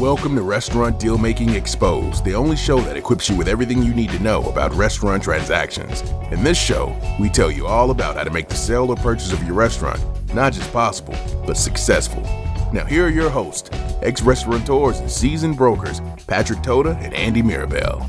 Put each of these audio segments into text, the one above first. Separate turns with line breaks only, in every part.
Welcome to Restaurant Deal Making Exposed, the only show that equips you with everything you need to know about restaurant transactions. In this show, we tell you all about how to make the sale or purchase of your restaurant not just possible, but successful. Now here are your hosts, ex-restaurateurs and seasoned brokers, Patrick Toda and Andy Mirabel.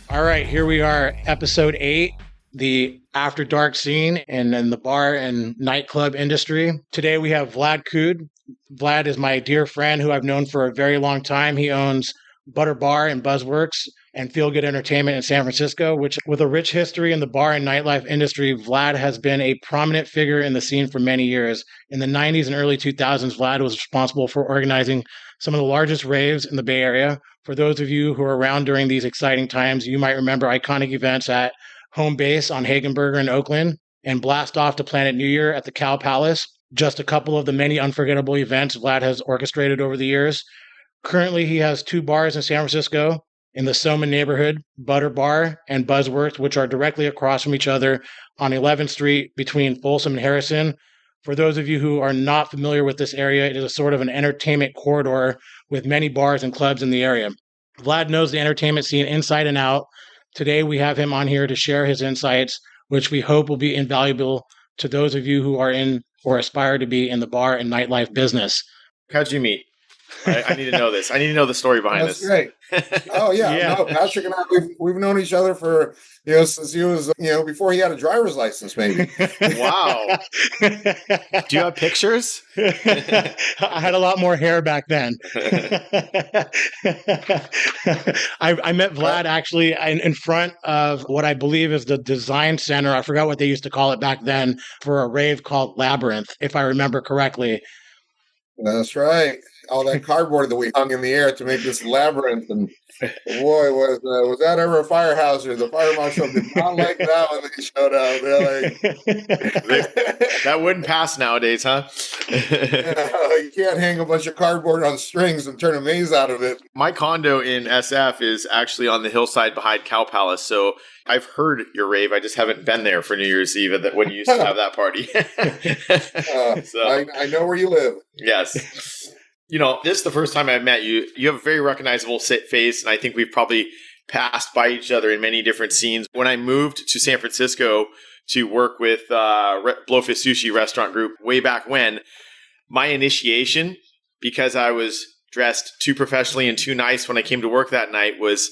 All right, here we are, episode 8, the after dark scene and in the bar and nightclub industry. Today we have Vlad Cood. Vlad is my dear friend who I've known for a very long time. He owns Butter Bar and BuzzWorks and Feel Good Entertainment in San Francisco, which with a rich history in the bar and nightlife industry, Vlad has been a prominent figure in the scene for many years. In the 90s and early 2000s, Vlad was responsible for organizing some of the largest raves in the Bay Area. For those of you who are around during these exciting times, you might remember iconic events at Home Base on Hagenberger in Oakland and Blast Off to Planet New Year at the Cow Palace. Just a couple of the many unforgettable events Vlad has orchestrated over the years. Currently, he has 2 bars in San Francisco in the SoMa neighborhood, Butter Bar and BuzzWorks, which are directly across from each other on 11th Street between Folsom and Harrison. For those of you who are not familiar with this area, it is a sort of an entertainment corridor with many bars and clubs in the area. Vlad knows the entertainment scene inside and out. Today, we have him on here to share his insights, which we hope will be invaluable to those of you who are in or aspire to be in the bar and nightlife business.
How'd you meet? I need to know this. I need to know the story behind
That's
this.
Great. Oh, yeah.
Yeah.
No, Patrick and I, we've known each other for, since he was, before he had a driver's license, maybe.
Wow. Do you have pictures?
I had a lot more hair back then. I met Vlad actually in front of what I believe is the design center. I forgot what they used to call it back then for a rave called Labyrinth, if I remember correctly.
That's right. All that cardboard that we hung in the air to make this labyrinth. And boy, was that ever a fire hazard. The fire marshal did not like that when they showed up. They're like,
that wouldn't pass nowadays, huh?
you can't hang a bunch of cardboard on strings and turn a maze out of it.
My condo in SF is actually on the hillside behind Cow Palace. So I've heard your rave. I just haven't been there for New Year's Eve when you used to have that party.
I know where you live.
Yes. This is the first time I've met you. You have a very recognizable face, and I think we've probably passed by each other in many different scenes. When I moved to San Francisco to work with Blowfish Sushi Restaurant Group way back when, my initiation, because I was dressed too professionally and too nice when I came to work that night, was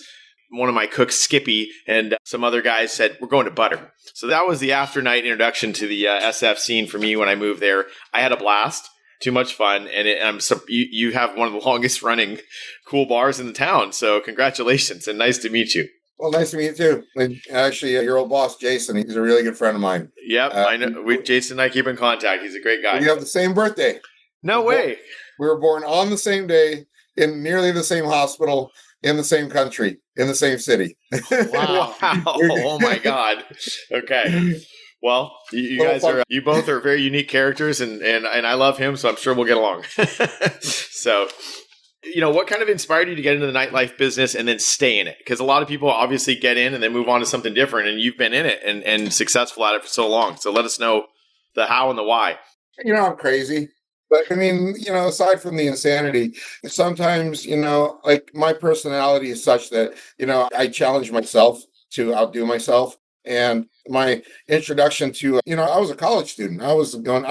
one of my cooks, Skippy, and some other guys said, "We're going to Butter." So that was the after night introduction to the SF scene for me when I moved there. I had a blast. Too much fun, and you have one of the longest running cool bars in the town. So congratulations, and nice to meet you.
Well, nice to meet you too. And actually, your old boss, Jason, he's a really good friend of mine.
Yep, I know. Jason and I keep in contact. He's a great guy.
We have the same birthday.
No way.
We were born on the same day in nearly the same hospital in the same country in the same city.
Wow! Oh my God. Okay. Well, you both are very unique characters, and I love him, so I'm sure we'll get along. So, what kind of inspired you to get into the nightlife business and then stay in it? Because a lot of people obviously get in and then move on to something different, and you've been in it and successful at it for so long. So let us know the how and the why.
I'm crazy. But I mean, aside from the insanity, sometimes, like my personality is such that, I challenge myself to outdo myself. And my introduction to, I was a college student. I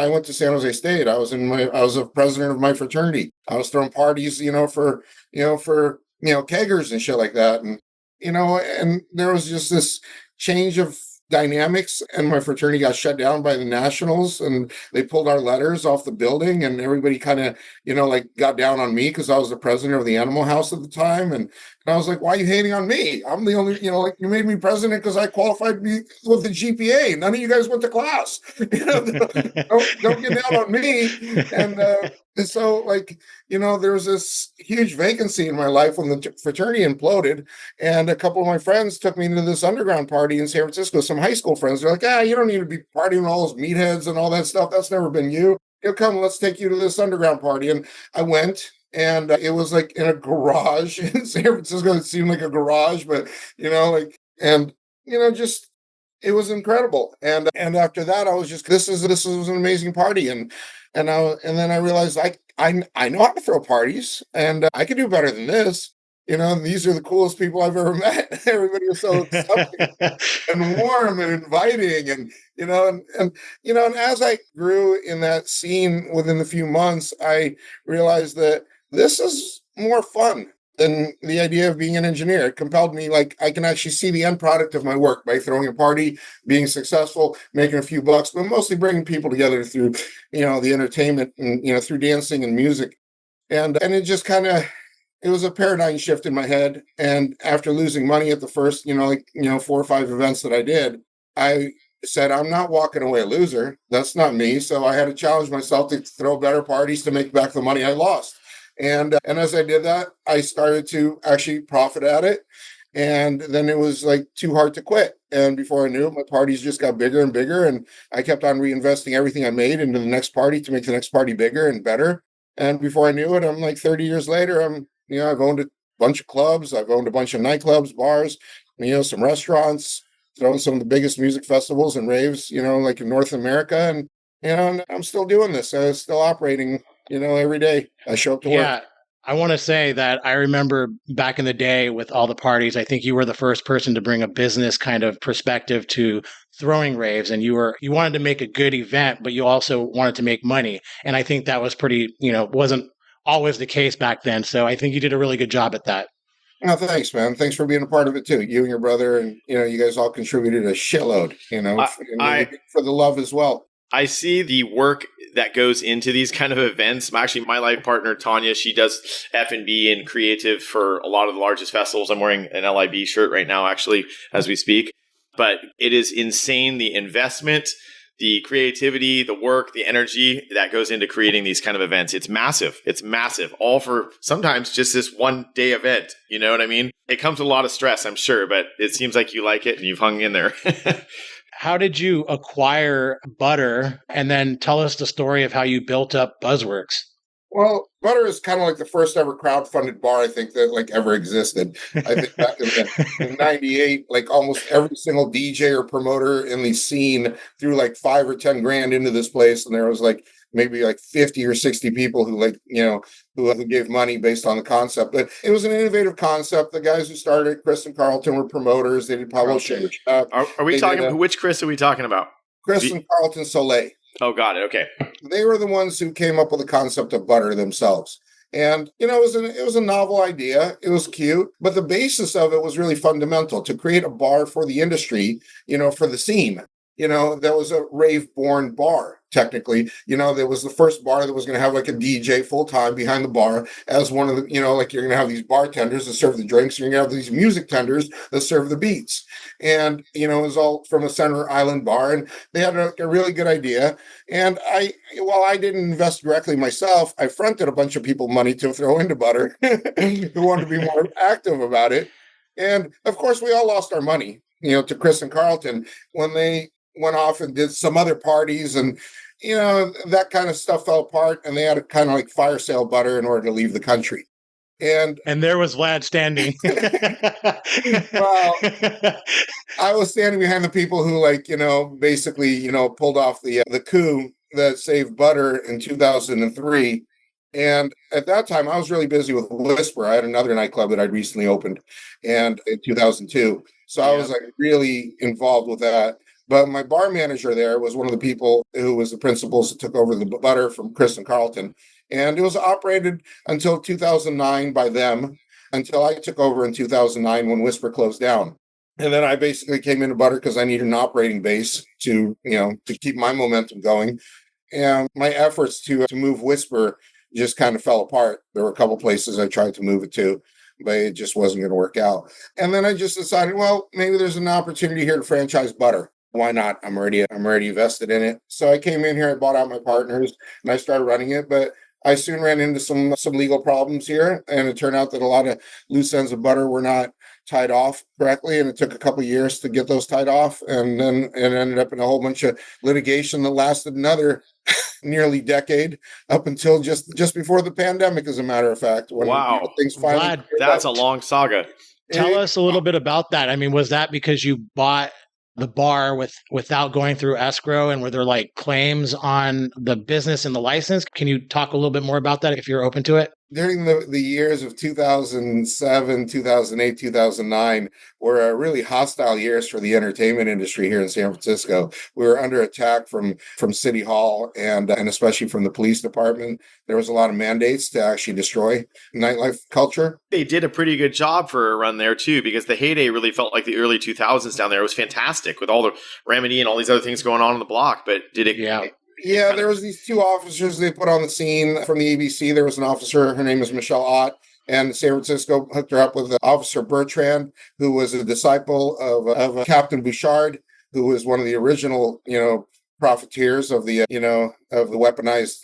went to San Jose State. I was a president of my fraternity. I was throwing parties, for keggers and shit like that. And, and there was just this change of dynamics, and my fraternity got shut down by the Nationals, and they pulled our letters off the building, and everybody kind of, got down on me because I was the president of the Animal House at the time. And I was like, why are you hating on me? I'm the only, you made me president because I qualified with the GPA. None of you guys went to class. Don't get down on me. And so, there was this huge vacancy in my life when the fraternity imploded. And a couple of my friends took me to this underground party in San Francisco. Some high school friends. They're like, you don't need to be partying with all those meatheads and all that stuff. That's never been you. Come, let's take you to this underground party. And I went. And it was like in a garage in San Francisco. It seemed like a garage, but just it was incredible. And after that, I was just this was an amazing party. And then I realized I know how to throw parties, and I can do better than this. And these are the coolest people I've ever met. Everybody was so accepting and warm and inviting, and and as I grew in that scene within a few months, I realized that this is more fun than the idea of being an engineer. It compelled me, like, I can actually see the end product of my work by throwing a party, being successful, making a few bucks, but mostly bringing people together through the entertainment, and through dancing and music. And it just kind of, it was a paradigm shift in my head. And after losing money at the first, 4 or 5 events that I did, I said, I'm not walking away a loser. That's not me. So I had to challenge myself to throw better parties to make back the money I lost. And as I did that, I started to actually profit at it. And then it was like too hard to quit. And before I knew it, my parties just got bigger and bigger. And I kept on reinvesting everything I made into the next party to make the next party bigger and better. And before I knew it, I'm like 30 years later, I've owned a bunch of clubs. I've owned a bunch of nightclubs, bars, some restaurants, thrown some of the biggest music festivals and raves, like in North America. And I'm still doing this. I'm still operating, every day. I show up to work.
Yeah. I want to say that I remember back in the day with all the parties, I think you were the first person to bring a business kind of perspective to throwing raves, and you wanted to make a good event, but you also wanted to make money. And I think that was pretty, wasn't always the case back then. So I think you did a really good job at that.
Oh, thanks, man. Thanks for being a part of it too. You and your brother, and you guys all contributed a shitload. For the love as well.
I see the work that goes into these kind of events. Actually, my life partner, Tanya, she does F&B and creative for a lot of the largest festivals. I'm wearing an LIB shirt right now, actually, as we speak. But it is insane, the investment, the creativity, the work, the energy that goes into creating these kind of events. It's massive. It's massive. All for sometimes just this one day event. You know what I mean? It comes with a lot of stress, I'm sure, but it seems like you like it and you've hung in there.
How did you acquire Butter? And then tell us the story of how you built up BuzzWorks.
Well, Butter is kind of like the first ever crowdfunded bar, I think, that like ever existed. I think back in 98, like almost every single DJ or promoter in the scene threw like 5 or 10 grand into this place. And there was like maybe like 50 or 60 people who who gave money based on the concept. But it was an innovative concept. The guys who started it, Chris and Carlton, were promoters. They did publishing.
Are we talking, which Chris are we talking about?
Chris and Carlton Soleil.
Oh, got it. Okay.
They were the ones who came up with the concept of Butter themselves. And, it was a novel idea. It was cute, but the basis of it was really fundamental to create a bar for the industry, for the scene. That was a rave-born bar, technically. There was the first bar that was going to have like a DJ full-time behind the bar as one of the, like you're going to have these bartenders that serve the drinks. You're going to have these music tenders that serve the beats. And, it was all from a Center Island bar. And they had a really good idea. And while I didn't invest directly myself, I fronted a bunch of people money to throw into Butter who wanted to be more active about it. And, of course, we all lost our money, to Chris and Carlton when they went off and did some other parties, and that kind of stuff fell apart, and they had to kind of like fire sale Butter in order to leave the country. And
there was Vlad standing.
Well, I was standing behind the people who basically pulled off the coup that saved Butter in 2003. And at that time, I was really busy with Whisper. I had another nightclub that I'd recently opened, and in 2002. So I was like really involved with that. But my bar manager there was one of the people who was the principals that took over the Butter from Chris and Carlton. And it was operated until 2009 by them, until I took over in 2009 when Whisper closed down. And then I basically came into Butter because I needed an operating base to keep my momentum going. And my efforts to move Whisper just kind of fell apart. There were a couple places I tried to move it to, but it just wasn't going to work out. And then I just decided, well, maybe there's an opportunity here to franchise Butter. Why not? I'm already invested in it. So I came in here, I bought out my partners, and I started running it. But I soon ran into some legal problems here, and it turned out that a lot of loose ends of Butter were not tied off correctly, and it took a couple of years to get those tied off, and then it ended up in a whole bunch of litigation that lasted another nearly decade, up until just before the pandemic, as a matter of fact. When things finally
Vlad,
that's a long saga.
Tell us a little bit about that. I mean, was that because you bought the bar without going through escrow, and were there like claims on the business and the license? Can you talk a little bit more about that if you're open to it?
During the years of 2007, 2008, 2009 were really hostile years for the entertainment industry here in San Francisco. We were under attack from City Hall and especially from the police department. There was a lot of mandates to actually destroy nightlife culture.
They did a pretty good job for a run there too, because the heyday really felt like the early 2000s down there. It was fantastic with all the remedy and all these other things going on the block. But did it?
Yeah, there was these two officers they put on the scene from the ABC. There was an officer, her name is Michelle Ott, and San Francisco hooked her up with Officer Bertrand, who was a disciple of Captain Bouchard, who was one of the original, profiteers of the, of the weaponized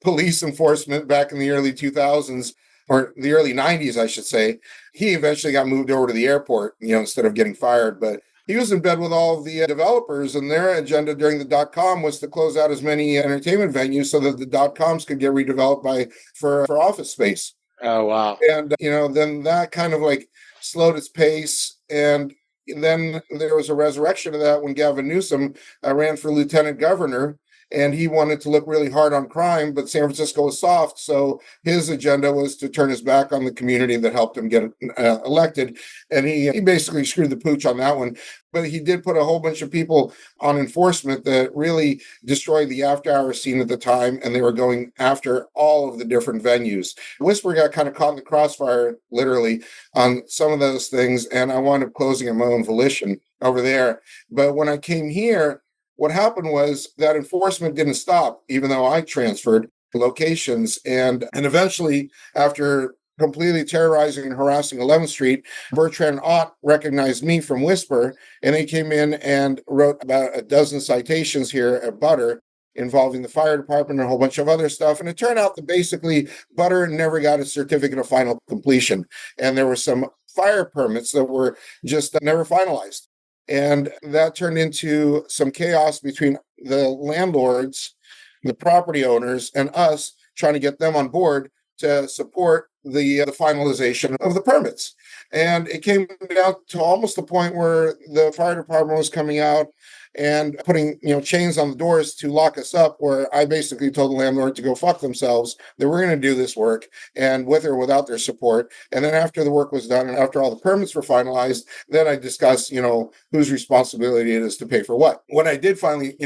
police enforcement back in the early 2000s, or the early 90s, I should say. He eventually got moved over to the airport, instead of getting fired, but he was in bed with all of the developers, and their agenda during the .com was to close out as many entertainment venues so that the .coms could get redeveloped for office space.
Oh, wow.
And, then that kind of like slowed its pace. And then there was a resurrection of that when Gavin Newsom ran for lieutenant governor. And he wanted to look really hard on crime, but San Francisco was soft. So his agenda was to turn his back on the community that helped him get elected. And he basically screwed the pooch on that one. But he did put a whole bunch of people on enforcement that really destroyed the after-hour scene at the time. And they were going after all of the different venues. Whisper got kind of caught in the crossfire, literally, on some of those things. And I wound up closing at my own volition over there. But when I came here, what happened was that enforcement didn't stop, even though I transferred locations. And eventually, after completely terrorizing and harassing 11th Street, Bertrand Ott recognized me from Whisper, and they came in and wrote about a dozen citations here at Butter involving the fire department and a whole bunch of other stuff. And it turned out that basically Butter never got a certificate of final completion. And there were some fire permits that were just never finalized. And that turned into some chaos between the landlords, the property owners, and us trying to get them on board to support the finalization of the permits. And it came down to almost the point where the fire department was coming out and putting, chains on the doors to lock us up, where I basically told the landlord to go fuck themselves, that we're going to do this work, and with or without their support. And then after the work was done and after all the permits were finalized, then I discussed, whose responsibility it is to pay for what. When I did finally,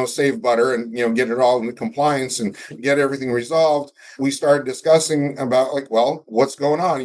save Butter and, get it all into compliance and get everything resolved, we started discussing about what's going on?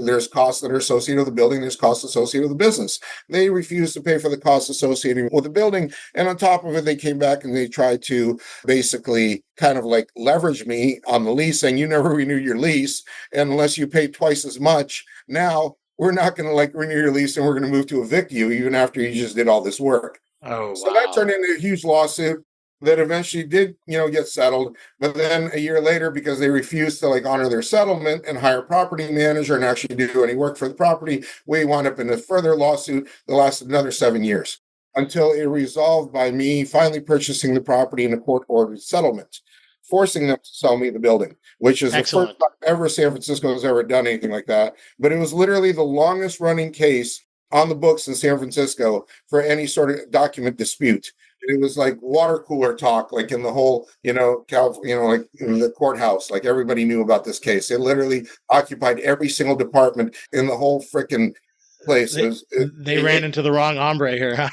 There's costs that are associated with the building, there's costs associated with the business. They refused to pay for the costs associated with the building. And on top of it, they came back and they tried to basically kind of leverage me on the lease, saying you never renewed your lease. And unless you pay twice as much, now we're not going to renew your lease, and we're going to move to evict you even after you just did all this work.
Oh,
so that turned into a huge lawsuit that eventually did, get settled. But then a year later, because they refused to honor their settlement and hire a property manager and actually do any work for the property, we wound up in a further lawsuit that lasted another 7 years, until it resolved by me finally purchasing the property in a court-ordered settlement, forcing them to sell me the building, which is
Excellent.
the first time ever San Francisco has ever done anything like that. But it was literally the longest running case on the books in San Francisco for any sort of document dispute. It was like water cooler talk, in the whole, in the courthouse. Everybody knew about this case. It literally occupied every single department in the whole frickin' place.
They ran into the wrong hombre here, huh?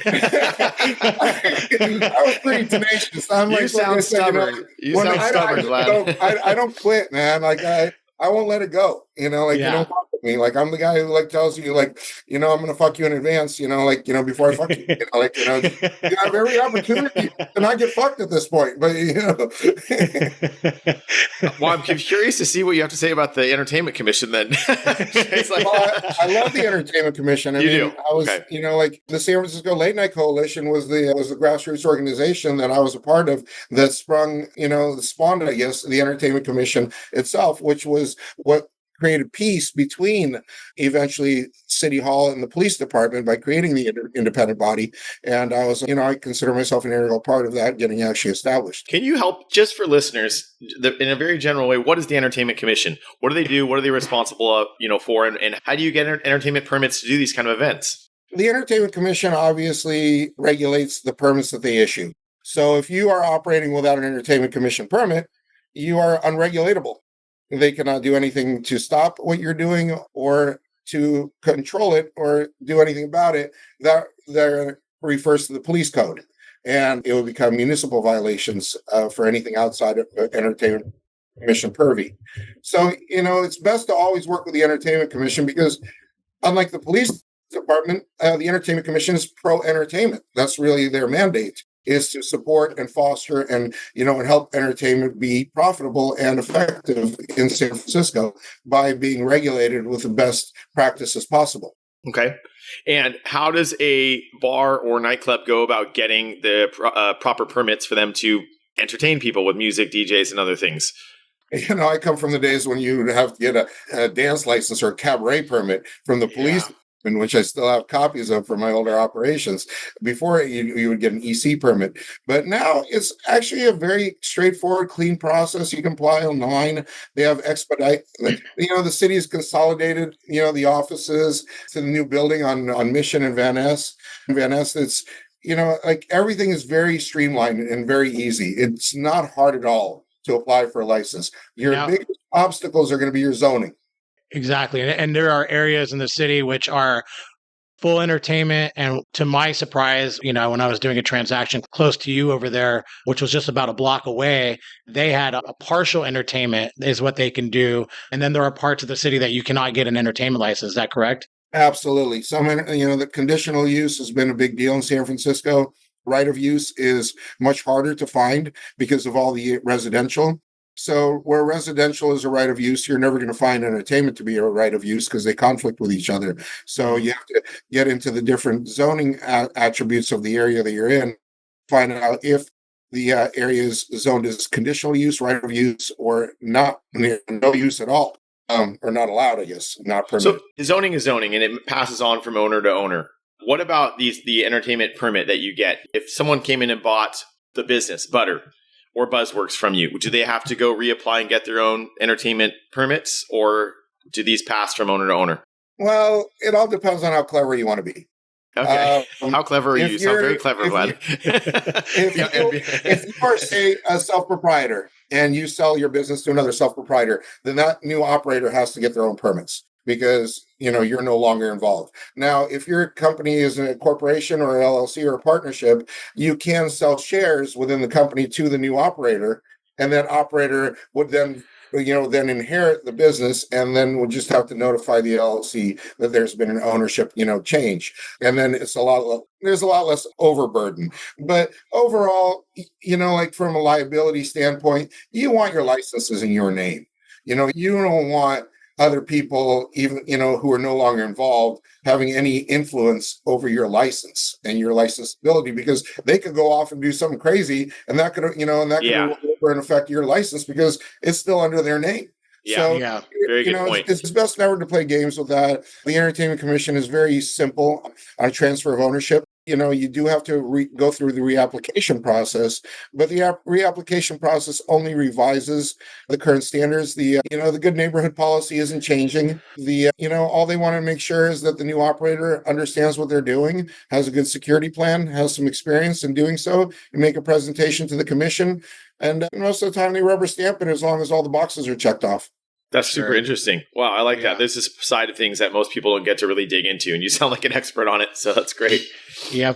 I was pretty tenacious.
You sound stubborn. Vlad.
I don't quit, man. I won't let it go. You don't fuck with me. I'm the guy who tells you, I'm gonna fuck you in advance, before I fuck you. You have every opportunity to not get fucked at this point. But
Well, I'm curious to see what you have to say about the Entertainment Commission then.
I love the Entertainment Commission. I was, okay. The San Francisco Late Night Coalition was the grassroots organization that I was a part of that spawned, I guess, the Entertainment Commission itself, which was what created peace between eventually City Hall and the police department by creating the independent body. And I was, I consider myself an integral part of that getting actually established.
Can you help, just for listeners, in a very general way, what is the Entertainment Commission? What do they do? What are they responsible for? And how do you get entertainment permits to do these kind of events?
The Entertainment Commission obviously regulates the permits that they issue. So if you are operating without an Entertainment Commission permit, you are unregulatable. They cannot do anything to stop what you're doing or to control it or do anything about it. That refers to the police code. And it would become municipal violations for anything outside of Entertainment Commission purview. So, it's best to always work with the Entertainment Commission because unlike the police department, the Entertainment Commission is pro-entertainment. That's really their mandate, is to support and foster and help entertainment be profitable and effective in San Francisco by being regulated with the best practices possible.
Okay. And how does a bar or nightclub go about getting the proper permits for them to entertain people with music, DJs, and other things?
I come from the days when you would have to get a dance license or a cabaret permit from the police, in which I still have copies of from my older operations. Before you would get an EC permit, but now it's actually a very straightforward, clean process. You can apply online. They have expedite. The city has consolidated, the offices to the new building on Mission and Van Ness. It's everything is very streamlined and very easy. It's not hard at all to apply for a license. Your biggest obstacles are going to be your zoning.
Exactly. And there are areas in the city which are full entertainment. And to my surprise, when I was doing a transaction close to you over there, which was just about a block away, they had a partial entertainment is what they can do. And then there are parts of the city that you cannot get an entertainment license. Is that correct?
Absolutely. The conditional use has been a big deal in San Francisco. Right of use is much harder to find because of all the residential. So where residential is a right of use, you're never going to find entertainment to be a right of use because they conflict with each other. So you have to get into the different zoning attributes of the area that you're in, find out if the area is zoned as conditional use, right of use, or not, no use at all, or not allowed, I guess, not permitted.
So zoning is zoning, and it passes on from owner to owner. What about the entertainment permit that you get? If someone came in and bought the business, Butter or BuzzWorks from you, do they have to go reapply and get their own entertainment permits, or do these pass from owner to owner?
Well, it all depends on how clever you want to be.
Okay. How clever are you? You sound very clever, Vlad.
If you are, say, a self-proprietor and you sell your business to another self-proprietor, then that new operator has to get their own permits because, you're no longer involved. Now, if your company is a corporation or an LLC or a partnership, you can sell shares within the company to the new operator, and that operator would then inherit the business, and then we'll just have to notify the LLC that there's been an ownership, change. And then there's a lot less overburden. But overall, from a liability standpoint, you want your licenses in your name. You don't want other people, even, who are no longer involved, having any influence over your license and your licensability, because they could go off and do something crazy, and that could over and affect your license because it's still under their name.
Very good point.
It's best never to play games with that. The Entertainment Commission is very simple on transfer of ownership. You do have to go through the reapplication process, but the reapplication process only revises the current standards. The good neighborhood policy isn't changing. All they want to make sure is that the new operator understands what they're doing, has a good security plan, has some experience in doing so, and make a presentation to the commission. And most of the time they rubber stamp it as long as all the boxes are checked off.
That's super interesting. Wow, I like that. This is a side of things that most people don't get to really dig into, and you sound like an expert on it, so that's great.
Yeah,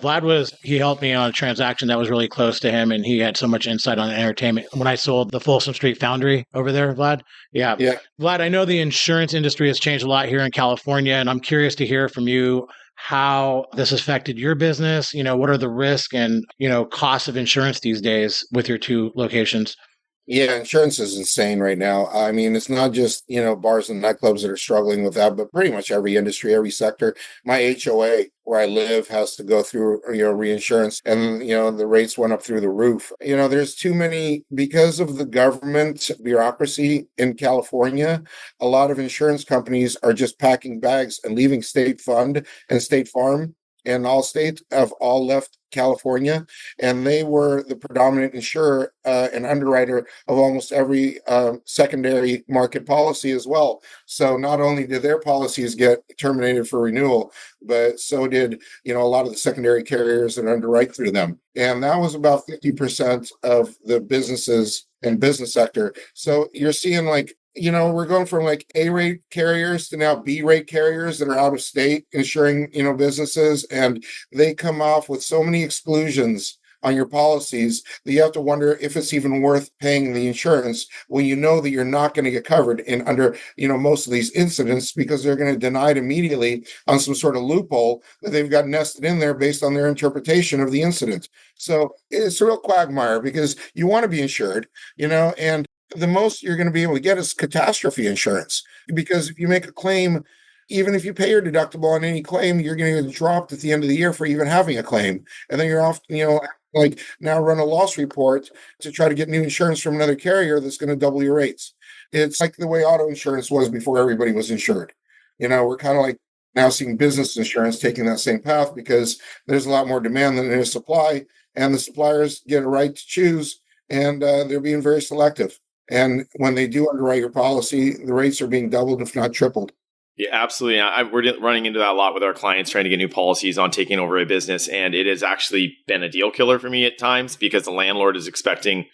he helped me on a transaction that was really close to him, and he had so much insight on entertainment. When I sold the Folsom Street Foundry over there, Vlad. Yeah. Vlad, I know the insurance industry has changed a lot here in California, and I'm curious to hear from you how this has affected your business. What are the risks and, costs of insurance these days with your two locations?
Yeah, insurance is insane right now. I mean, it's not just, bars and nightclubs that are struggling with that, but pretty much every industry, every sector. My HOA where I live has to go through, reinsurance, and, the rates went up through the roof. There's too many, because of the government bureaucracy in California, a lot of insurance companies are just packing bags and leaving State Fund and State Farm and Allstate have all left California, and they were the predominant insurer and underwriter of almost every secondary market policy as well. So not only did their policies get terminated for renewal, but so did, a lot of the secondary carriers that underwrite through them. And that was about 50% of the businesses and business sector. So you're seeing we're going from like A-rate carriers to now B-rate carriers that are out of state insuring, businesses, and they come off with so many exclusions on your policies that you have to wonder if it's even worth paying the insurance when you know that you're not going to get covered in under, most of these incidents, because they're going to deny it immediately on some sort of loophole that they've got nested in there based on their interpretation of the incident. So it's a real quagmire because you want to be insured, and the most you're going to be able to get is catastrophe insurance, because if you make a claim, even if you pay your deductible on any claim, you're going to get dropped at the end of the year for even having a claim. And then you're off, now run a loss report to try to get new insurance from another carrier that's going to double your rates. It's like the way auto insurance was before everybody was insured. We're kind of like now seeing business insurance taking that same path because there's a lot more demand than there is supply, and the suppliers get a right to choose, and they're being very selective. And when they do underwrite your policy, the rates are being doubled, if not tripled.
Yeah, absolutely. We're running into that a lot with our clients trying to get new policies on taking over a business. And it has actually been a deal killer for me at times because the landlord is expecting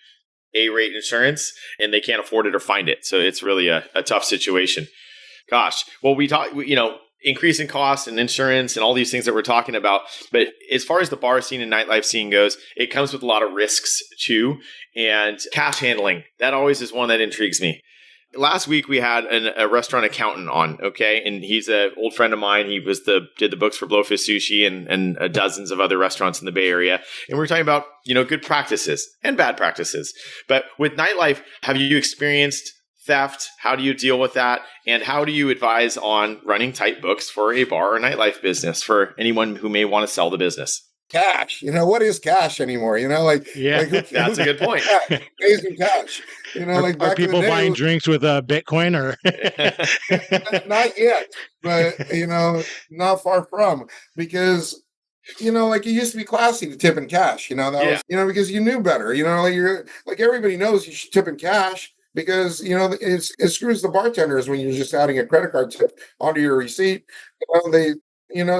A-rate insurance and they can't afford it or find it. So it's really a tough situation. Gosh. Well, we talk, increasing costs and insurance and all these things that we're talking about. But as far as the bar scene and nightlife scene goes, it comes with a lot of risks too. And cash handling, that always is one that intrigues me. Last week we had a restaurant accountant on, okay? And he's an old friend of mine. He did the books for Blowfish Sushi and dozens of other restaurants in the Bay Area. And we're talking about, good practices and bad practices. But with nightlife, have you experienced theft? How do you deal with that? And how do you advise on running tight books for a bar or nightlife business for anyone who may want to sell the business?
Cash. What is cash anymore?
That's a good point.
Pays in cash.
Are people buying drinks with Bitcoin or?
Not yet, but not far from, because it used to be classy to tip in cash. Was because you knew better. You're like everybody knows you should tip in cash. Because it screws the bartenders when you're just adding a credit card tip onto your receipt.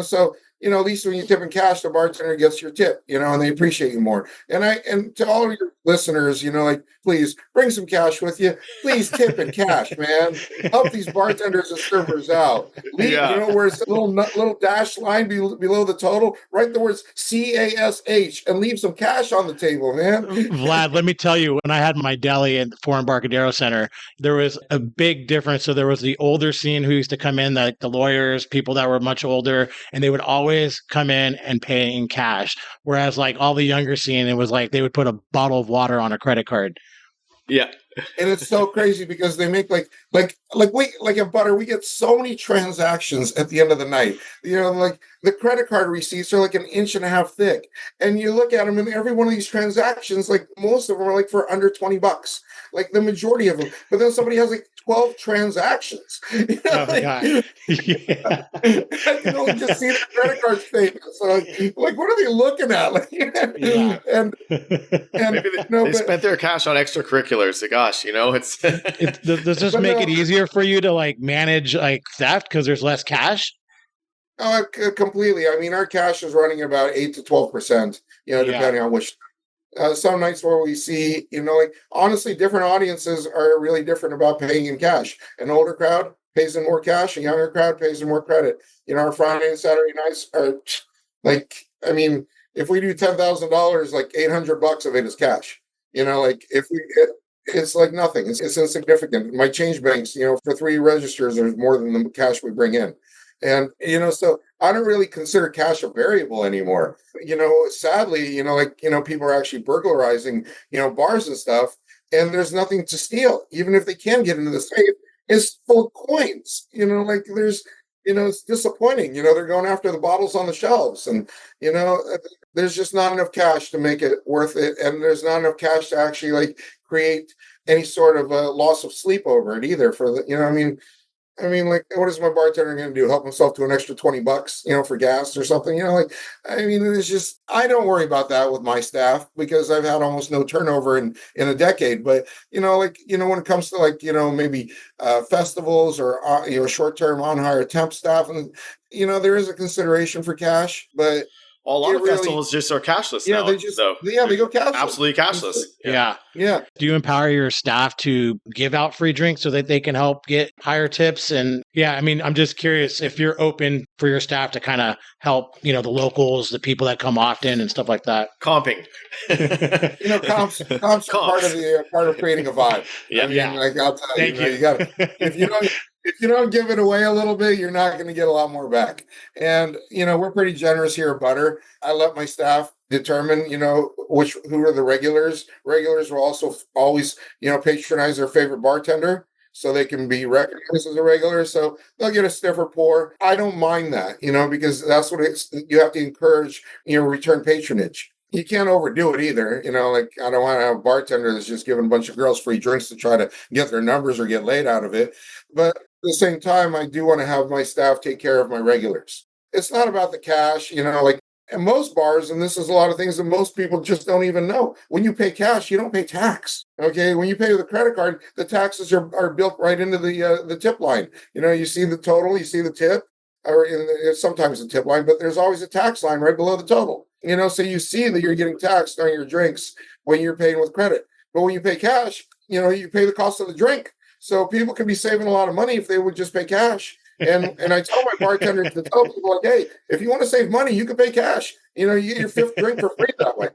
So at least when you tip in cash, the bartender gets your tip, and they appreciate you more. And to all of your listeners, please bring some cash with you. Please tip in cash, man. Help these bartenders and servers out. Where it's a little dash line below the total, write the words CASH and leave some cash on the table, man.
Vlad, let me tell you, when I had my deli at the Fort Embarcadero Center, there was a big difference. So there was the older scene who used to come in, like the lawyers, people that were much older, and they would always come in and pay in cash. Whereas like all the younger scene, it was like they would put a bottle of water on a credit card.
Yeah.
And it's so crazy because they make like at Butter, we get so many transactions at the end of the night. Like the credit card receipts are like an inch and a half thick. And you look at them, and every one of these transactions, like most of them are like for under $20, like the majority of them. But then somebody has like 12 transactions.
Oh my God. Yeah.
I can only just see the credit card statement. So like what are they looking at?
Yeah.
And
maybe they spent their cash on extracurriculars. Gosh,
does this make it easier for you to like manage like theft because there's less cash?
Oh, completely. I mean, our cash is running about 8 to 12%, depending on which. Some nights where we see, honestly, different audiences are really different about paying in cash. An older crowd pays in more cash, a younger crowd pays in more credit. Our Friday and Saturday nights are if we do $10,000, like $800 of it is cash. It's like nothing. It's insignificant. My change banks, for 3 registers, there's more than the cash we bring in. And, so I don't really consider cash a variable anymore. Sadly, people are actually burglarizing, bars and stuff, and there's nothing to steal. Even if they can get into the safe, it's full of coins. It's disappointing. They're going after the bottles on the shelves, and, there's just not enough cash to make it worth it. And there's not enough cash to actually like create any sort of loss of sleep over it either for the, I mean, like, what is my bartender going to do? Help himself to an extra $20, for gas or something? I mean, it's just, I don't worry about that with my staff because I've had almost no turnover in a decade. But, when it comes to maybe festivals or, short-term on-hire temp staff, and, there is a consideration for cash, but
well, a lot of festivals just are cashless now.
They go cashless.
Absolutely cashless.
Yeah.
Yeah.
Do you empower your staff to give out free drinks so that they can help get higher tips? And I mean, I'm just curious if you're open for your staff to kind of help, the locals, the people that come often and stuff like that.
Comping.
Comps are part of creating a vibe.
Yeah.
I mean, I'll tell
Thank you.
You got if you don't give it away a little bit, you're not going to get a lot more back. And, we're pretty generous here at Butter. I let my staff determine, who are the regulars. Regulars will also always, patronize their favorite bartender so they can be recognized as a regular. So they'll get a stiffer pour. I don't mind that, because that's what you have to encourage, return patronage. You can't overdo it either. I don't want to have a bartender that's just giving a bunch of girls free drinks to try to get their numbers or get laid out of it. But at the same time, I do want to have my staff take care of my regulars. It's not about the cash, in most bars, and this is a lot of things that most people just don't even know. When you pay cash, you don't pay tax. Okay, when you pay with a credit card, the taxes are built right into the tip line. You see the total, you see the tip, or sometimes the tip line, but there's always a tax line right below the total. So you see that you're getting taxed on your drinks when you're paying with credit. But when you pay cash, you pay the cost of the drink. So people can be saving a lot of money if they would just pay cash. And I tell my bartenders to tell people, like, hey, if you want to save money, you can pay cash. You get your fifth drink for free that way.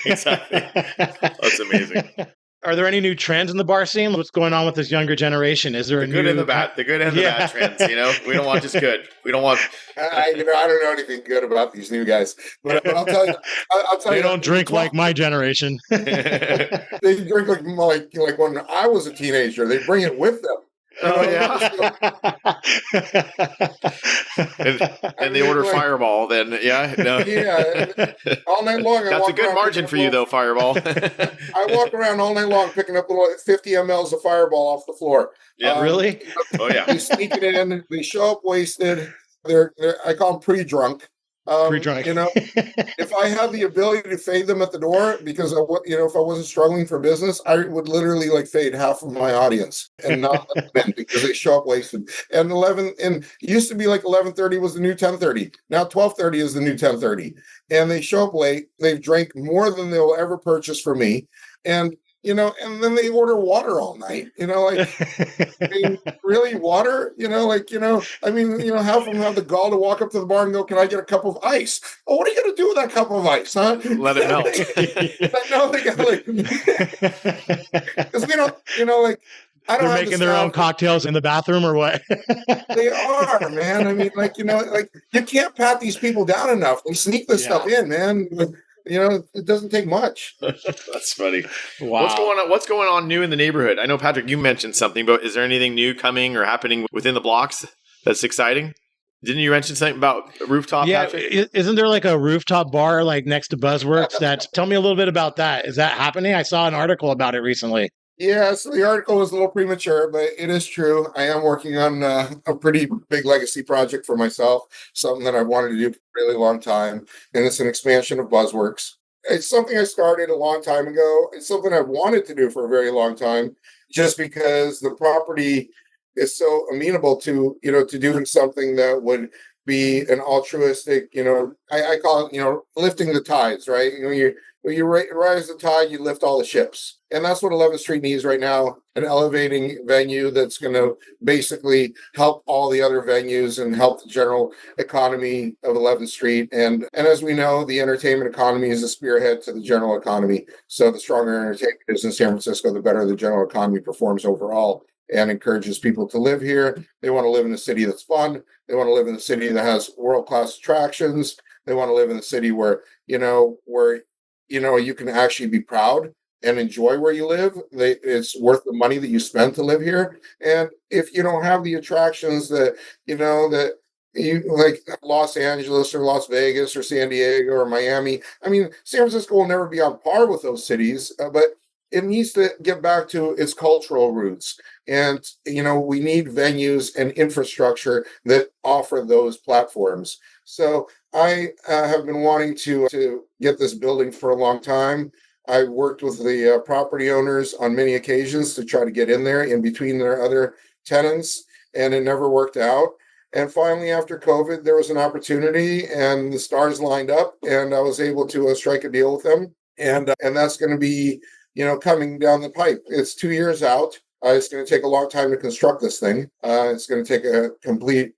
Exactly. That's amazing.
Are there any new trends in the bar scene? What's going on with this younger generation? Is there
the good and the bad? The good and the bad trends. We don't want just good. We don't want.
I don't know anything good about these new guys, but I'll tell you.
They don't drink like my generation.
They drink like when I was a teenager. They bring it with them.
Oh yeah. and they order Fireball. Then
all night long.
That's a good margin for you, though. Fireball.
I walk around all night long picking up little 50 mLs of Fireball off the floor.
Yeah, really?
Oh yeah.
They sneak it in. They show up wasted. They're I call them pre-drunk.
Pre-drunk.
If I had the ability to fade them at the door, because if I wasn't struggling for business, I would literally fade half of my audience and not let them in because they show up wasted. And it used to be 11:30 was the new 10:30. Now 12:30 is the new 10:30, and they show up late. They've drank more than they'll ever purchase for me, and and then they order water all night, I mean, really water, I mean, half of them have the gall to walk up to the bar and go, can I get a cup of ice? Oh, what are you going to do with that cup of ice, huh?
Let it melt.
No, they got because we don't, I don't
They're making their own cocktails in the bathroom or what?
They are, man. I mean, you can't pat these people down enough. They sneak this stuff in, man. It doesn't take much.
That's funny.
Wow.
What's going on new in the neighborhood? I know, Patrick, you mentioned something, but is there anything new coming or happening within the blocks that's exciting? Didn't you mention something about rooftop?
Yeah,
Patrick?
Isn't there a rooftop bar next to BuzzWorks? Tell me a little bit about that. Is that happening? I saw an article about it recently.
Yeah, so the article was a little premature, but it is true. I am working on a pretty big legacy project for myself, something that I've wanted to do for a really long time, and it's an expansion of BuzzWorks. It's something I started a long time ago. It's something I've wanted to do for a very long time, just because the property is so amenable to, to doing something that would be an altruistic, I call it, lifting the tides, right? When you rise the tide, you lift all the ships. And that's what 11th Street needs right now, an elevating venue that's going to basically help all the other venues and help the general economy of 11th Street. And as we know, the entertainment economy is a spearhead to the general economy. So the stronger entertainment is in San Francisco, the better the general economy performs overall and encourages people to live here. They want to live in a city that's fun. They want to live in a city that has world-class attractions. They want to live in a city where you can actually be proud and enjoy where you live. It's worth the money that you spend to live here. And if you don't have the attractions that you like Los Angeles or Las Vegas or San Diego or Miami, I mean, San Francisco will never be on par with those cities, but it needs to get back to its cultural roots. And, we need venues and infrastructure that offer those platforms. So I have been wanting to get this building for a long time. I worked with the property owners on many occasions to try to get in there in between their other tenants, and it never worked out. And finally, after COVID, there was an opportunity, and the stars lined up, and I was able to strike a deal with them. And that's going to be, coming down the pipe. It's 2 years out. It's going to take a long time to construct this thing. It's going to take a complete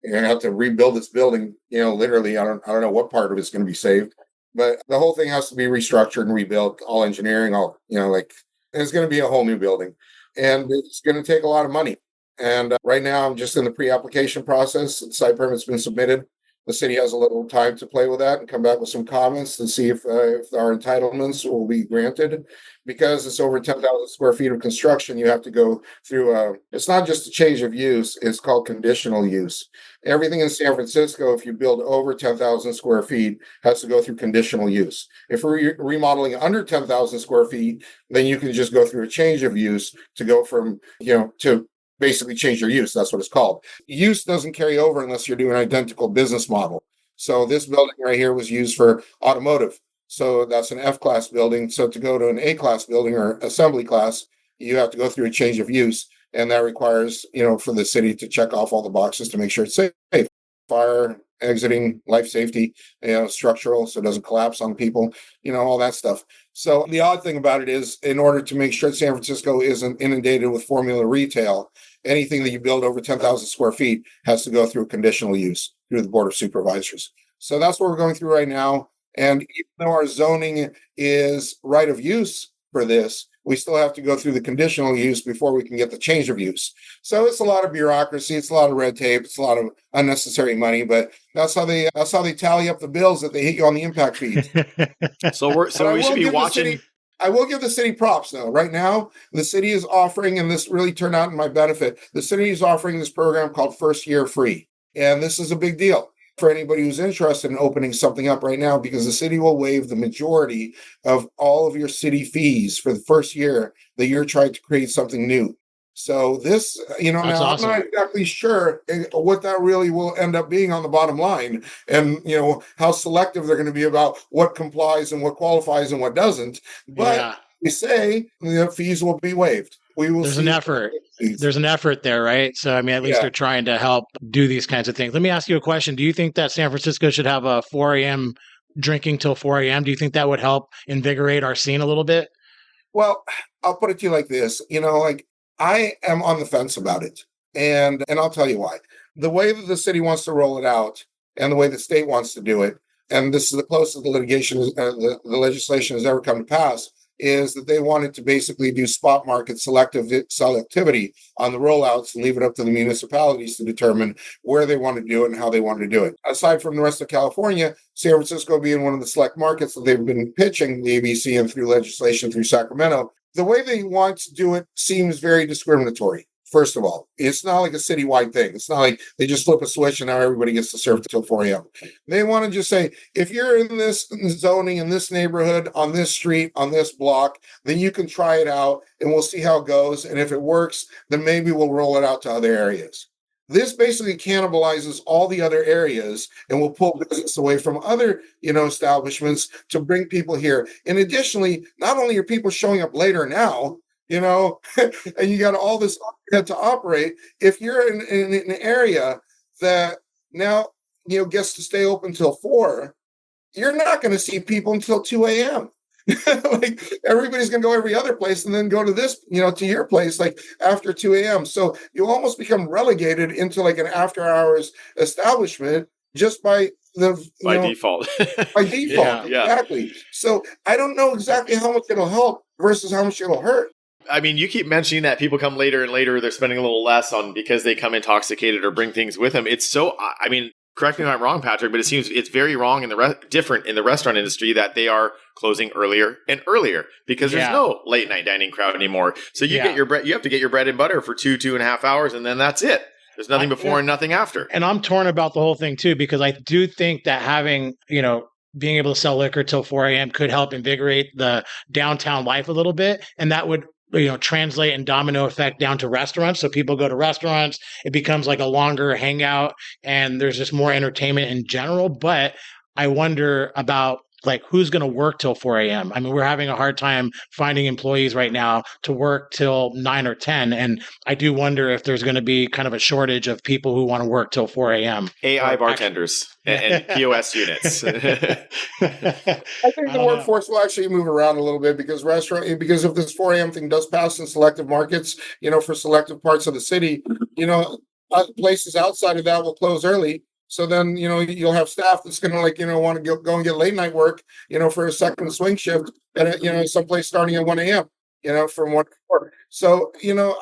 you're going to have to rebuild this building. Literally, I don't know what part of it's going to be saved, but the whole thing has to be restructured and rebuilt. All engineering, it's going to be a whole new building, and it's going to take a lot of money. And right now, I'm just in the pre-application process. The site permit's been submitted. The city has a little time to play with that and come back with some comments to see if our entitlements will be granted. Because it's over 10,000 square feet of construction, you have to go through it's not just a change of use, it's called conditional use. Everything in San Francisco, if you build over 10,000 square feet, has to go through conditional use. If we're remodeling under 10,000 square feet, then you can just go through a change of use to go from, to basically change your use. That's what it's called. Use doesn't carry over unless you're doing an identical business model. So this building right here was used for automotive. So that's an F-class building. So to go to an A-class building or assembly class, you have to go through a change of use. And that requires, for the city to check off all the boxes to make sure it's safe. Fire, exiting, life safety, structural, so it doesn't collapse on people, all that stuff. So the odd thing about it is, in order to make sure San Francisco isn't inundated with formula retail, anything that you build over 10,000 square feet has to go through conditional use through the Board of Supervisors. So that's what we're going through right now. And even though our zoning is right of use for this, we still have to go through the conditional use before we can get the change of use. So it's a lot of bureaucracy, it's a lot of red tape, it's a lot of unnecessary money, but that's how they tally up the bills that they hit you on the impact fees.
So we should be watching.
I will give the city props, though. Right now, the city is offering, and this really turned out in my benefit, the city is offering this program called First Year Free. And this is a big deal for anybody who's interested in opening something up right now, because the city will waive the majority of all of your city fees for the first year that you're trying to create something new. So this, now awesome. I'm not exactly sure what that really will end up being on the bottom line, and, how selective they're going to be about what complies and what qualifies and what doesn't. But we say the fees will be waived.
There's an effort. There's an effort there, right? So, at least they're trying to help do these kinds of things. Let me ask you a question. Do you think that San Francisco should have a 4 a.m. drinking till 4 a.m.? Do you think that would help invigorate our scene a little bit?
Well, I'll put it to you like this. I am on the fence about it. And I'll tell you why. The way that the city wants to roll it out and the way the state wants to do it, and this is the closest the legislation has ever come to pass, is that they wanted to basically do spot market selectivity on the rollouts and leave it up to the municipalities to determine where they want to do it and how they want to do it. Aside from the rest of California, San Francisco being one of the select markets that they've been pitching the ABC and through legislation through Sacramento, the way they want to do it seems very discriminatory. First of all, it's not like a citywide thing. It's not like they just flip a switch and now everybody gets to serve until 4 a.m. They want to just say, if you're in this zoning, in this neighborhood, on this street, on this block, then you can try it out and we'll see how it goes. And if it works, then maybe we'll roll it out to other areas. This basically cannibalizes all the other areas and will pull business away from other, establishments to bring people here. And additionally, not only are people showing up later now, and you got all this to operate. If you're in an area that now, gets to stay open till 4, you're not going to see people until 2 a.m. Like everybody's going to go every other place and then go to this, to your place, like after 2 a.m. So you almost become relegated into like an after hours establishment just by
default.
By default. Exactly. So I don't know exactly how much it'll help versus how much it'll hurt.
You keep mentioning that people come later and later, they're spending a little less on because they come intoxicated or bring things with them. It's so, correct me if I'm wrong, Patrick, but it seems it's very wrong different in the restaurant industry that they are closing earlier and earlier because there's no late night dining crowd anymore. So you get your bread, you have to get your bread and butter for 2.5 hours, and then that's it. There's nothing before and nothing after.
And I'm torn about the whole thing too, because I do think that having, being able to sell liquor till 4 a.m. could help invigorate the downtown life a little bit. And that would, translate and domino effect down to restaurants. So people go to restaurants, it becomes like a longer hangout and there's just more entertainment in general. But I wonder about like who's going to work till 4 a.m. I mean, we're having a hard time finding employees right now to work till 9 or 10. And I do wonder if there's going to be kind of a shortage of people who want to work till 4 a.m.
AI bartenders and POS units.
I think the workforce will actually move around a little bit because if this 4 a.m. thing does pass in selective markets, for selective parts of the city, places outside of that will close early. So then, you'll have staff that's going to want to go and get late night work, for a second swing shift at, someplace starting at 1 a.m., from 1 to 4. So,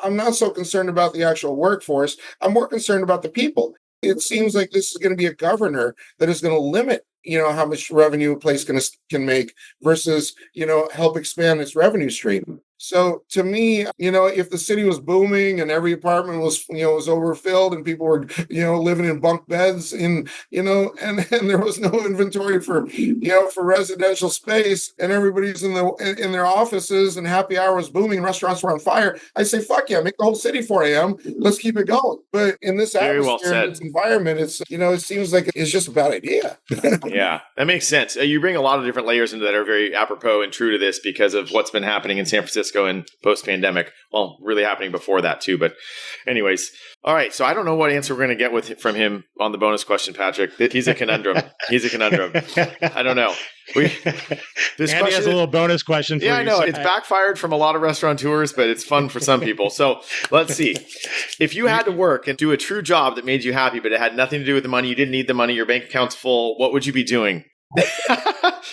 I'm not so concerned about the actual workforce. I'm more concerned about the people. It seems like this is going to be a governor that is going to limit, how much revenue a place can make versus, help expand its revenue stream. So to me, if the city was booming and every apartment was overfilled and people were, living in bunk beds and there was no inventory for residential space and everybody's in their offices and happy hour was booming, restaurants were on fire, I say, fuck yeah, make the whole city 4 a.m. Let's keep it going. But in this atmosphere, this environment, it's, it seems like it's just a bad idea.
Yeah, that makes sense. You bring a lot of different layers into that are very apropos and true to this because of what's been happening in San Francisco in post-pandemic. Well, really happening before that too. But anyways, all right. So I don't know what answer we're going to get from him on the bonus question, Patrick. He's a conundrum. I don't know. This
Andy has a little bonus question for you.
Yeah, I know. It's backfired from a lot of restaurateurs, but it's fun for some people. So let's see. If you had to work and do a true job that made you happy, but it had nothing to do with the money, you didn't need the money, your bank account's full, what would you be doing?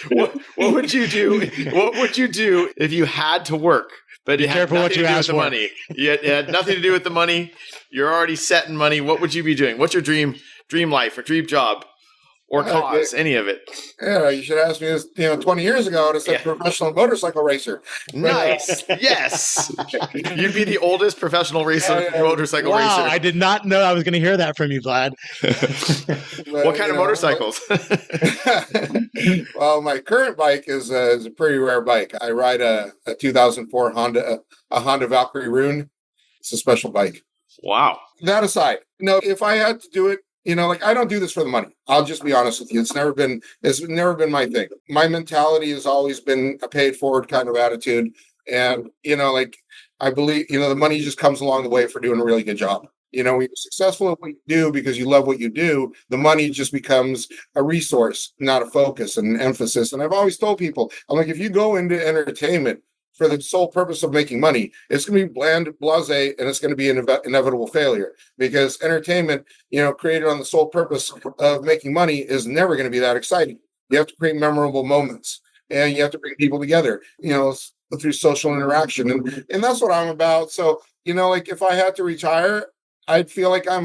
what would you do? What would you do if you had to work, but it had nothing to do with the money? It had nothing to do with the money. You're already set in money. What would you be doing? What's your dream life or dream job or cause? Any of it?
Yeah, you should ask me this. 20 years ago, I would have said professional motorcycle racer.
Nice. Yes, you'd be the oldest professional motorcycle racer.
I did not know I was going to hear that from you, Vlad.
What kind of motorcycles?
Well, my current bike is a pretty rare bike. I ride a 2004 Honda Valkyrie Rune. It's a special bike.
Wow.
That aside, if I had to do it, I don't do this for the money. I'll just be honest with you. It's never been my thing. My mentality has always been a paid forward kind of attitude. And, I believe, the money just comes along the way for doing a really good job. When you're successful at what you do because you love what you do, the money just becomes a resource, not a focus and emphasis. And I've always told people, I'm like, if you go into entertainment for the sole purpose of making money, it's going to be bland, blasé, and it's going to be an inevitable failure because entertainment, created on the sole purpose of making money is never going to be that exciting. You have to create memorable moments and you have to bring people together, through social interaction. And that's what I'm about. So, if I had to retire, I'd feel like I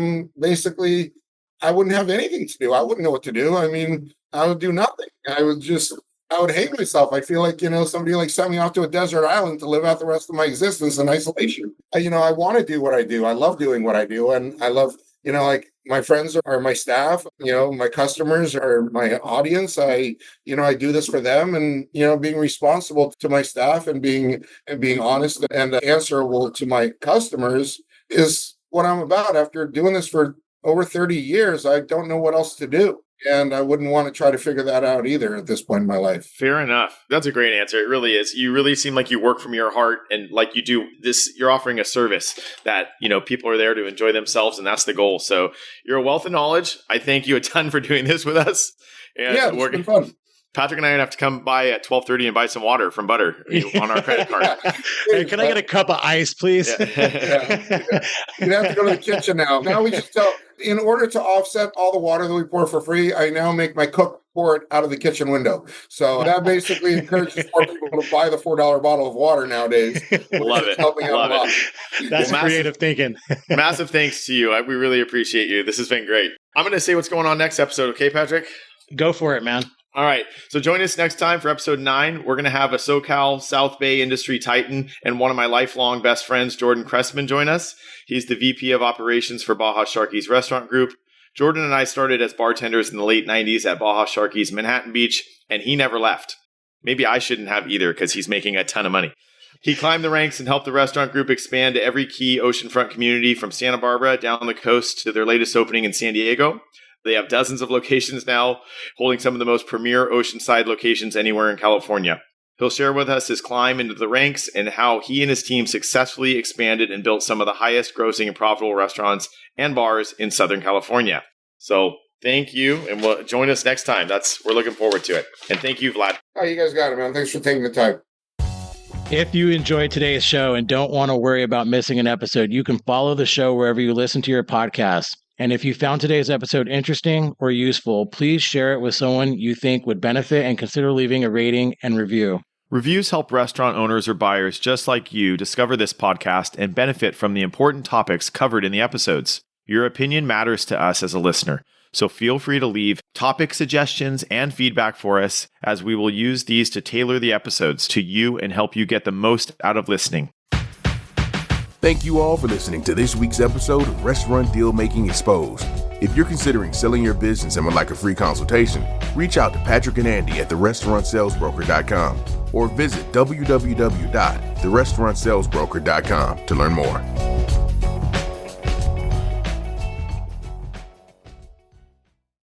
wouldn't have anything to do. I wouldn't know what to do. I mean, I would do nothing. I would hate myself. I feel like, somebody sent me off to a desert island to live out the rest of my existence in isolation. I want to do what I do. I love doing what I do. And I love, my friends are my staff, my customers are my audience. I do this for them and, being responsible to my staff and being honest and answerable to my customers is what I'm about. After doing this for over 30 years, I don't know what else to do. And I wouldn't want to try to figure that out either at this point in my life.
Fair enough. That's a great answer. It really is. You really seem like you work from your heart and like you do this, you're offering a service that, people are there to enjoy themselves and that's the goal. So you're a wealth of knowledge. I thank you a ton for doing this with us. And
yeah, it's been fun.
Patrick and I are going to have to come by at 12:30 and buy some water from Butter on our credit card.
Hey, can I get a cup of ice, please?
Yeah. You have to go to the kitchen now. Now we just tell, in order to offset all the water that we pour for free, I now make my cook pour it out of the kitchen window. So that basically encourages more people to buy the $4 bottle of water nowadays.
Love it.
Helping out a lot.
That's creative thinking.
Massive thanks to you. We really appreciate you. This has been great. I'm going to say what's going on next episode. Okay, Patrick?
Go for it, man.
All right. So join us next time for episode 9. We're going to have a SoCal South Bay industry titan and one of my lifelong best friends, Jordan Cressman, join us. He's the VP of operations for Baja Sharky's restaurant group. Jordan and I started as bartenders in the late 90s at Baja Sharky's Manhattan Beach, and he never left. Maybe I shouldn't have either because he's making a ton of money. He climbed the ranks and helped the restaurant group expand to every key oceanfront community from Santa Barbara down the coast to their latest opening in San Diego. They have dozens of locations now, holding some of the most premier oceanside locations anywhere in California. He'll share with us his climb into the ranks and how he and his team successfully expanded and built some of the highest grossing and profitable restaurants and bars in Southern California. So thank you, and we'll join us next time. We're looking forward to it. And thank you, Vlad.
Oh, you guys got it, man. Thanks for taking the time.
If you enjoyed today's show and don't want to worry about missing an episode, you can follow the show wherever you listen to your podcasts. And if you found today's episode interesting or useful, please share it with someone you think would benefit and consider leaving a rating and review.
Reviews help restaurant owners or buyers just like you discover this podcast and benefit from the important topics covered in the episodes. Your opinion matters to us as a listener, so feel free to leave topic suggestions and feedback for us, as we will use these to tailor the episodes to you and help you get the most out of listening.
Thank you all for listening to this week's episode of Restaurant Deal Making Exposed. If you're considering selling your business and would like a free consultation, reach out to Patrick and Andy at therestaurantsalesbroker.com or visit www.therestaurantsalesbroker.com to learn more.